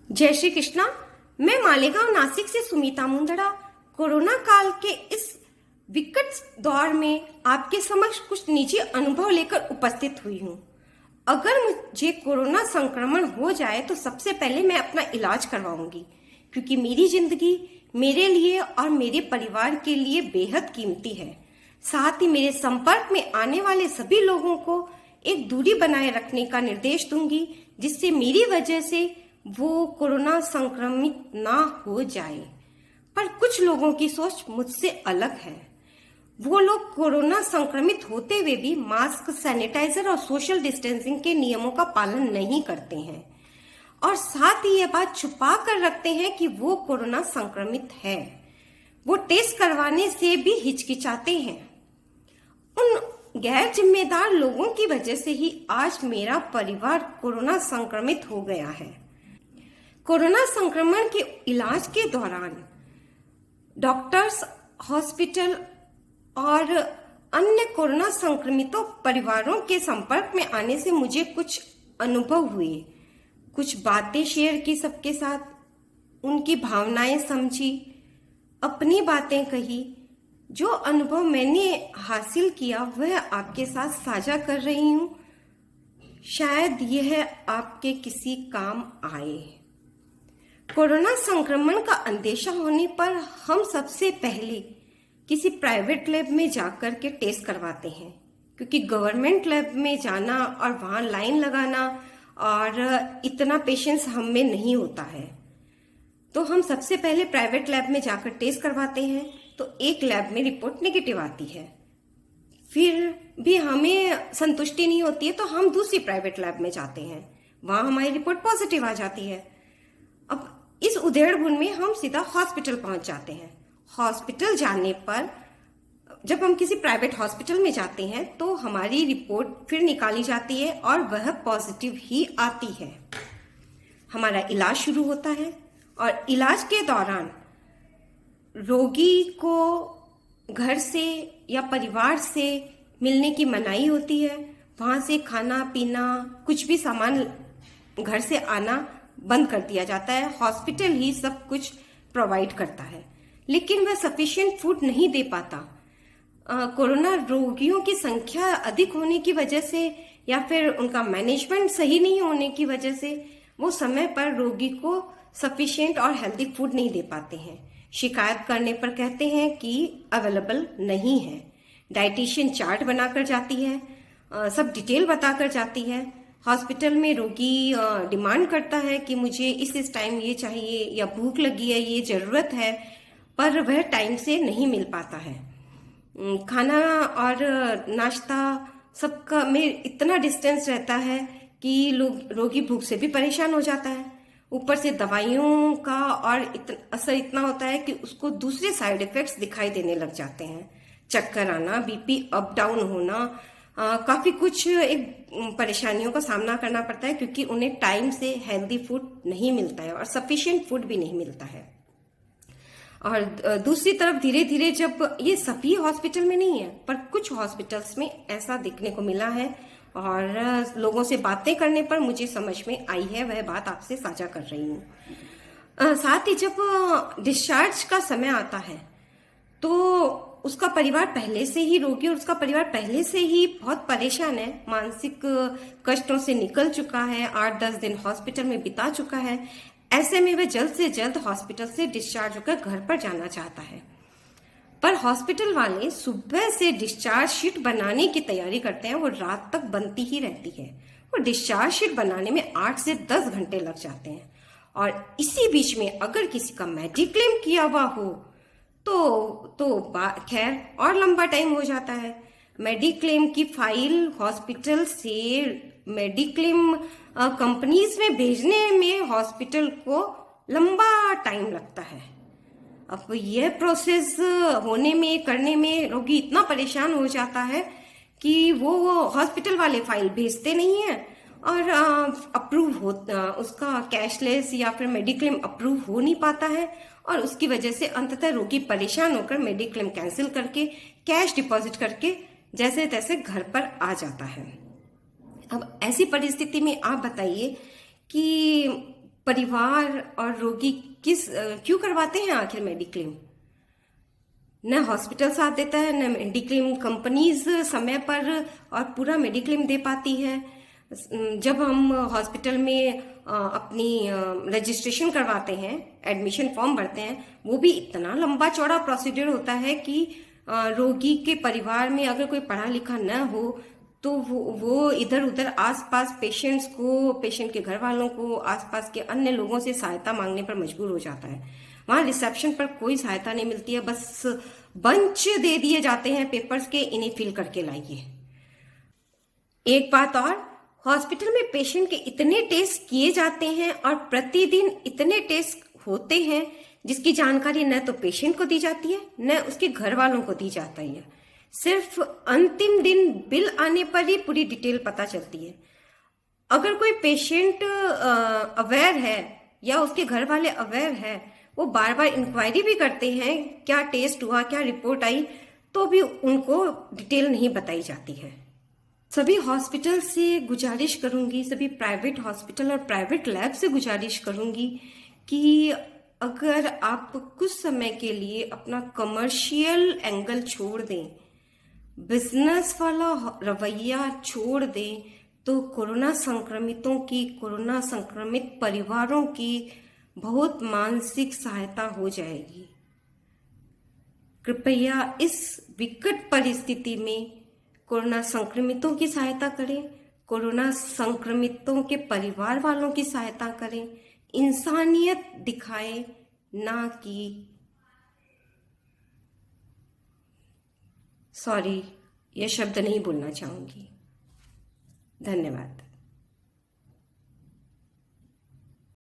जय श्री कृष्णा। मैं मालेगांव नासिक से सुमिता मुंदड़ा कोरोना काल के इस विकट दौर में आपके समक्ष कुछ निजी अनुभव लेकर उपस्थित हुई हूँ। अगर मुझे कोरोना संक्रमण हो जाए तो सबसे पहले मैं अपना इलाज करवाऊंगी, क्योंकि मेरी जिंदगी मेरे लिए और मेरे परिवार के लिए बेहद कीमती है। साथ ही मेरे संपर्क में आने वाले सभी लोगों को एक दूरी बनाए रखने का निर्देश दूंगी, जिससे मेरी वजह से वो कोरोना संक्रमित ना हो जाए। पर कुछ लोगों की सोच मुझसे अलग है। वो लोग कोरोना संक्रमित होते हुए भी मास्क, सैनिटाइजर और सोशल डिस्टेंसिंग के नियमों का पालन नहीं करते हैं और साथ ही ये बात छुपा कर रखते हैं कि वो कोरोना संक्रमित है। वो टेस्ट करवाने से भी हिचकिचाते हैं। उन गैर जिम्मेदार लोगों की वजह से ही आज मेरा परिवार कोरोना संक्रमित हो गया है। कोरोना संक्रमण के इलाज के दौरान डॉक्टर्स, हॉस्पिटल और अन्य कोरोना संक्रमितों परिवारों के संपर्क में आने से मुझे कुछ अनुभव हुए। कुछ बातें शेयर की सबके साथ, उनकी भावनाएं समझी, अपनी बातें कही। जो अनुभव मैंने हासिल किया वह आपके साथ साझा कर रही हूं। शायद यह आपके किसी काम आए। कोरोना संक्रमण का अंदेशा होने पर हम सबसे पहले किसी प्राइवेट लैब में जाकर के टेस्ट करवाते हैं, क्योंकि गवर्नमेंट लैब में जाना और वहां लाइन लगाना और इतना पेशेंस हम में नहीं होता है। तो हम सबसे पहले प्राइवेट लैब में जाकर टेस्ट करवाते हैं, तो एक लैब में रिपोर्ट नेगेटिव आती है। फिर भी हमें संतुष्टि नहीं होती है तो हम दूसरी प्राइवेट लैब में जाते हैं, वहां हमारी रिपोर्ट पॉजिटिव आ जाती है। अब इस उधेड़-बुन में हम सीधा हॉस्पिटल पहुंच जाते हैं। हॉस्पिटल जाने पर जब हम किसी प्राइवेट हॉस्पिटल में जाते हैं तो हमारी रिपोर्ट फिर निकाली जाती है और वह पॉजिटिव ही आती है। हमारा इलाज शुरू होता है और इलाज के दौरान रोगी को घर से या परिवार से मिलने की मनाही होती है। वहां से खाना पीना, कुछ भी सामान घर से आना बंद कर दिया जाता है। हॉस्पिटल ही सब कुछ प्रोवाइड करता है, लेकिन वह सफिशिएंट फूड नहीं दे पाता। कोरोना रोगियों की संख्या अधिक होने की वजह से या फिर उनका मैनेजमेंट सही नहीं होने की वजह से वो समय पर रोगी को सफिशिएंट और हेल्दी फूड नहीं दे पाते हैं। शिकायत करने पर कहते हैं कि अवेलेबल नहीं है। डाइटिशियन चार्ट बनाकर जाती है, सब डिटेल बताकर जाती है। हॉस्पिटल में रोगी डिमांड करता है कि मुझे इस टाइम ये चाहिए या भूख लगी है, ये जरूरत है, पर वह टाइम से नहीं मिल पाता है। खाना और नाश्ता सबका में इतना डिस्टेंस रहता है कि रोगी भूख से भी परेशान हो जाता है। ऊपर से दवाइयों का और असर इतना होता है कि उसको दूसरे साइड इफेक्ट्स दिखाई देने लग जाते हैं। चक्कर आना, बीपी अप डाउन होना, काफी कुछ एक परेशानियों का सामना करना पड़ता है, क्योंकि उन्हें टाइम से हेल्दी फूड नहीं मिलता है और सफिशिएंट फूड भी नहीं मिलता है। और दूसरी तरफ धीरे धीरे, जब ये सभी हॉस्पिटल में नहीं है पर कुछ हॉस्पिटल्स में ऐसा देखने को मिला है और लोगों से बातें करने पर मुझे समझ में आई है, वह बात आपसे साझा कर रही हूँ। साथ ही जब डिस्चार्ज का समय आता है तो उसका परिवार पहले से ही, रोगी और उसका परिवार पहले से ही बहुत परेशान है, मानसिक कष्टों से निकल चुका है, 8-10 दिन हॉस्पिटल में बिता चुका है। ऐसे में वह जल्द से जल्द हॉस्पिटल से डिस्चार्ज होकर घर पर जाना चाहता है, पर हॉस्पिटल वाले सुबह से डिस्चार्ज शीट बनाने की तैयारी करते हैं, वो रात तक बनती ही रहती है। वो डिस्चार्ज शीट बनाने में 8 से 10 घंटे लग जाते हैं और इसी बीच में अगर किसी का मेडिक्लेम किया हुआ हो तो खैर और लंबा टाइम हो जाता है। मेडिक्लेम की फाइल हॉस्पिटल से मेडिक्लेम कंपनीज में भेजने में हॉस्पिटल को लंबा टाइम लगता है। अब यह प्रोसेस होने में, करने में रोगी इतना परेशान हो जाता है कि वो हॉस्पिटल वाले फाइल भेजते नहीं है और अप्रूव हो, उसका कैशलेस या फिर मेडिक्लेम अप्रूव हो नहीं पाता है और उसकी वजह से अंततः रोगी परेशान होकर मेडिक्लेम कैंसिल करके कैश डिपॉजिट करके जैसे तैसे घर पर आ जाता है। अब ऐसी परिस्थिति में आप बताइए कि परिवार और रोगी क्यों करवाते हैं आखिर मेडिक्लेम? न हॉस्पिटल साथ देता है, न मेडिक्लेम कंपनीज समय पर और पूरा मेडिक्लेम दे पाती है। जब हम हॉस्पिटल में अपनी रजिस्ट्रेशन करवाते हैं, एडमिशन फॉर्म भरते हैं, वो भी इतना लंबा चौड़ा प्रोसीजर होता है कि रोगी के परिवार में अगर कोई पढ़ा लिखा न हो तो वो इधर उधर आसपास पेशेंट्स को, पेशेंट के घर वालों को, आसपास के अन्य लोगों से सहायता मांगने पर मजबूर हो जाता है। वहां रिसेप्शन पर कोई सहायता नहीं मिलती है, बस बंच दे दिए जाते हैं पेपर्स के, इन्हें फिल करके लाइए। एक बात और, हॉस्पिटल में पेशेंट के इतने टेस्ट किए जाते हैं और प्रतिदिन इतने टेस्ट होते हैं जिसकी जानकारी न तो पेशेंट को दी जाती है न उसके घर वालों को दी जाती है। सिर्फ अंतिम दिन बिल आने पर ही पूरी डिटेल पता चलती है। अगर कोई पेशेंट अवेयर है या उसके घर वाले अवेयर है, वो बार बार इंक्वायरी भी करते हैं क्या टेस्ट हुआ, क्या रिपोर्ट आई, तो भी उनको डिटेल नहीं बताई जाती है। सभी हॉस्पिटल से गुजारिश करूंगी, सभी प्राइवेट हॉस्पिटल और प्राइवेट लैब से गुजारिश करूंगी कि अगर आप कुछ समय के लिए अपना कमर्शियल एंगल छोड़ दें, बिजनेस वाला रवैया छोड़ दें, तो कोरोना संक्रमितों की, कोरोना संक्रमित परिवारों की बहुत मानसिक सहायता हो जाएगी। कृपया इस विकट परिस्थिति में कोरोना संक्रमितों की सहायता करें, कोरोना संक्रमितों के परिवार वालों की सहायता करें, इंसानियत दिखाएं, ना कि सॉरी, यह शब्द नहीं बोलना चाहूंगी। धन्यवाद।